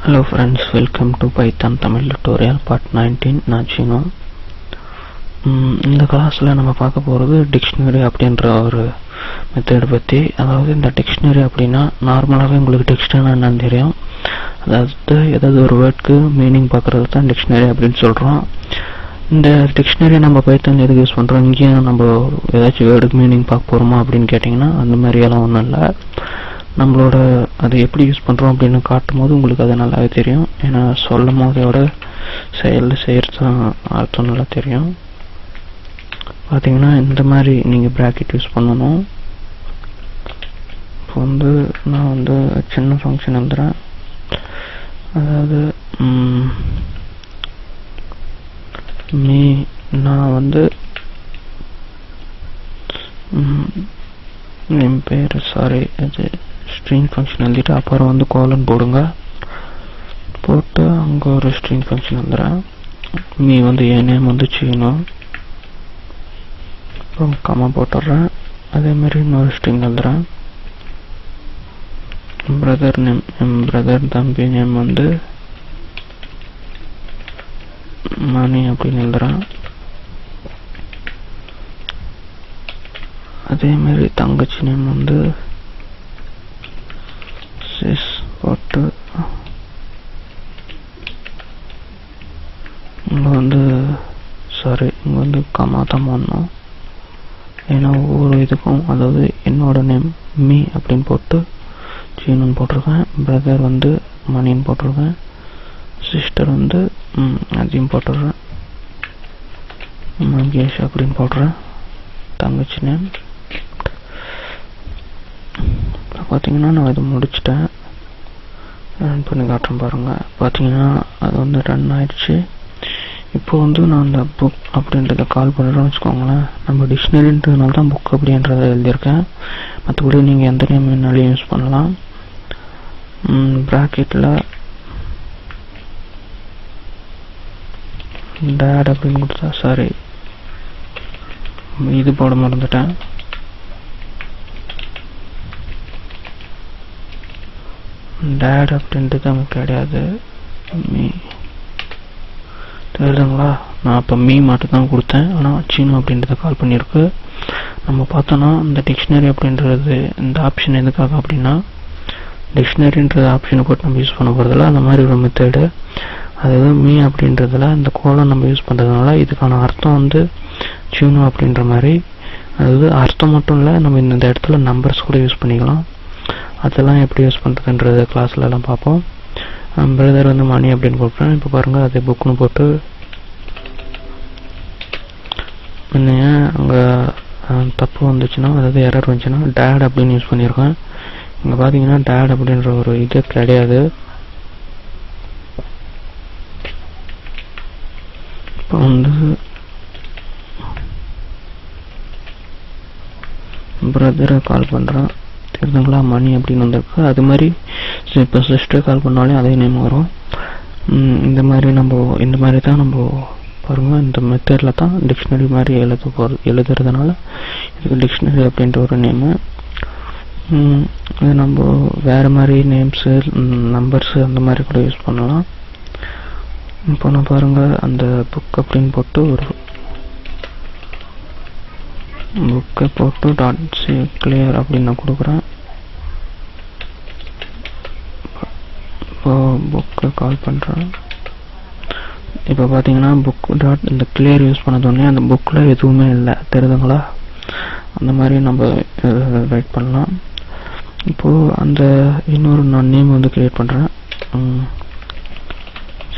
Hello friends, welcome to Python Tamil tutorial part 19. நான் சீனு. இந்த கிளாஸ்ல நம்ம பார்க்க போறது டிக்ஷனரி அப்படின்ற ஒரு மெத்தட் பத்தி. அதாவது இந்த டிக்ஷனரி அப்படினா நார்மலாவே உங்களுக்கு டிக்ஷனரி என்னன்னு தெரியும். அதாவது ஏதாவது ஒரு வேர்ட்க்கு மீனிங் பார்க்கிறது தான் டிக்ஷனரி அப்படினு சொல்றோம். இந்த டிக்ஷனரி நம்ம பைத்தன்ல எதுக்கு யூஸ் பண்றோம்? இங்க நம்ம ஏதாச்சும் வேர்ட்க்கு மீனிங் பார்க்க போறோமா அப்படினு கேட்டிங்கனா அந்த மாதிரி எல்லாம் ஒண்ணும் இல்ல. நம்மளோட அதை எப்படி யூஸ் பண்றோம் அப்படினு காட்டும்போது உங்களுக்கு அது நல்லாவே தெரியும். ஏன்னா சொல்லும்போதோட செயல்ல செய்யறது அர்த்தம் நல்லா தெரியும். பாத்தீங்கன்னா இந்த மாதிரி நீங்க பிராக்கெட் யூஸ் பண்ணனும். இப்போ நான் சின்ன ஃபங்க்ஷன் எழுதுறேன். அதாவது நான் நேம் பேர் அது string function எழுதிட்டு அப்புறம் கோலன் போடுங்க. போட்டு அங்க ஒரு string function எழுதுறேன். என் நேம் சீனு. அப்புறம் கமா போட்டுறேன். அதே மாதிரி இன்னொரு string எழுதுறேன். பிரதர் நேம் பிரதர் தம்பி நேம் மணி அப்படின்னு எழுதுறேன். அதே மாதிரி தங்கச்சி நேம் போட்டு இங்க கமா தான் பண்ணணும். ஏன்னா ஒவ்வொரு இதுக்கும் அதாவது என்னோட நேம் மீ அப்படின்னு போட்டு சீனு போட்டிருக்கேன். பிரதர் மணின்னு போட்டிருக்கேன். சிஸ்டர் அதையும் போட்டுடுறேன். மகேஷ் அப்படின்னு போடுறேன். தங்கச்சி நேம் பார்த்தீங்கன்னா நான் இது முடிச்சிட்டேன். ரன் பண்ணி காட்டுறேன் பாருங்க. பார்த்தீங்கன்னா அது ரன் ஆயிடுச்சு. இப்போ நான் அந்த புக் அப்படின்றத கால் பண்ணுறேன்னு வச்சுக்கோங்களேன். நம்ம டிக்ஷனரின்றதுனால தான் புக் அப்படின்றத எழுதியிருக்கேன். மற்றபடி நீங்கள் எந்த நேம் வேணாலும் யூஸ் பண்ணலாம். ப்ராக்கெட்டில் டேட் அப்படின்னு கொடுத்தா இது போட மறந்துட்டேன். டேட் அப்படின்றது அங்கே கிடையாது. தெரியுதுங்களா? நான் அப்போ மீ மட்டும் தான் கொடுத்தேன். ஆனால் சீனு அப்படின்றத கால் பண்ணியிருக்கு. நம்ம பார்த்தோன்னா இந்த டிக்ஷனரி அப்படின்றது இந்த ஆப்ஷன் எதுக்காக அப்படின்னா டிக்ஷனரின்றது ஆப்ஷனை போட்டு நம்ம யூஸ் பண்ண போகிறதில்ல. அந்த மாதிரி ஒரு மெத்தடு. அதாவது மீ அப்படின்றதுல இந்த கோலம் நம்ம யூஸ் பண்ணுறதுனால இதுக்கான அர்த்தம் சீனு அப்படின்ற மாதிரி. அதாவது அர்த்தம் மட்டும் இல்லை, நம்ம இந்த இடத்துல நம்பர்ஸ் கூட யூஸ் பண்ணிக்கலாம். அதெல்லாம் எப்படி யூஸ் பண்ணுறதுன்றது கிளாஸ்ல எல்லாம் பார்ப்போம். பிரதர் மணி அப்படின்னு போட்டுறேன். இப்போ பாருங்கள் அதே புக்குன்னு போட்டு என்னைய அங்கே தப்பு வந்துச்சுன்னா அதாவது எரர் வந்துச்சுன்னா டேட் அப்படின்னு யூஸ் பண்ணியிருக்கேன். இங்கே பார்த்தீங்கன்னா டேட் அப்படின்ற ஒரு இது கிடையாது. இப்போ பிரதரை கால் பண்ணுறேன். தெரியுதுங்களா? மணி அப்படின்னு வந்திருக்கு. அது மாதிரி இப்போ சிஸ்டர் கால் பண்ணாலே அதே நேம் வரும். இந்த மாதிரி தான் நம்ம பாருங்க. இந்த மெத்தடில் தான் டிக்ஷனரி மாதிரி எழுதுறதுனால இதுக்கு டிக்ஷனரி அப்படின்ற ஒரு நேமு. இது நம்ம வேறு மாதிரி நேம்ஸு நம்பர்ஸு அந்த மாதிரி கூட யூஸ் பண்ணலாம். இப்போ நான் பாருங்கள் அந்த புக் அப்படின்னு போட்டு ஒரு புக்கை போட்டு டாட் கிளியர் அப்படின்னு நான் கொடுக்குறேன். இப்போ புக்கை கால் பண்ணுறேன். இப்போ பார்த்தீங்கன்னா புக் டாட் இந்த கிளியர் யூஸ் பண்ணதோடனே அந்த புக்கில் எதுவுமே இல்லை. தெரியுதுங்களா? அந்த மாதிரி நம்ம ரைட் பண்ணலாம். இப்போது அந்த இன்னொரு நான் நேம் கிரியேட் பண்ணுறேன்.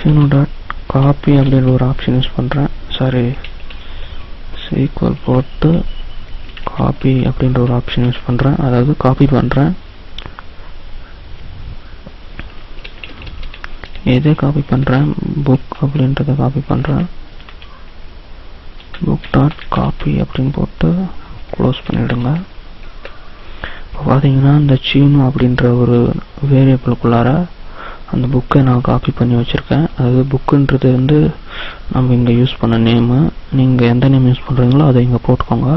சீனு டாட் காப்பி அப்படின்ற ஒரு ஆப்ஷன் யூஸ் பண்ணுறேன். ஈக்குவல் போட்டு காப்பி அப்படின்ற ஒரு ஆப்ஷன் யூஸ் பண்ணுறேன். அதாவது காப்பி பண்ணுறேன். எதை காப்பி பண்ணுறேன்? புக் அப்படின்றத காப்பி பண்ணுறேன். புக் டாட் காப்பி அப்படின்னு போட்டு க்ளோஸ் பண்ணிவிடுங்க. இப்போ பார்த்தீங்கன்னா இந்த சீனு அப்படின்ற ஒரு வேரியபிளுக்குள்ளார அந்த புக்கை நான் காப்பி பண்ணி வச்சுருக்கேன். அதாவது புக்குன்றது நம்ம இங்கே யூஸ் பண்ண நேமு. நீங்கள் எந்த நேம் யூஸ் பண்ணுறீங்களோ அதை இங்கே போட்டுக்கோங்க.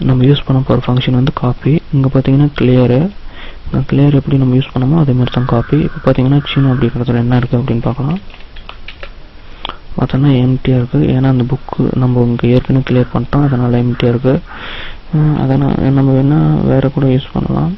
நம்ம யூஸ் பண்ண போகிற ஃபங்க்ஷன் காப்பி. இங்கே பார்த்தீங்கன்னா கிளியரு. கிளியர் எப்படி நம்ம யூஸ் பண்ணோமோ அதே மாதிரி தான் காப்பி. இப்போ பார்த்தீங்கன்னா சீனோ அப்படின்றதுல என்ன இருக்குது அப்படின்னு பார்க்கலாம். பார்த்தோன்னா எம்டியாக இருக்குது. ஏன்னா அந்த புக்கு நம்ம இங்கே ஏற்கனவே கிளியர் பண்ணிட்டோம், அதனால் எம்டியாக இருக்குது. அதை நம்ம வேணால் வேறு கூட யூஸ் பண்ணலாம்.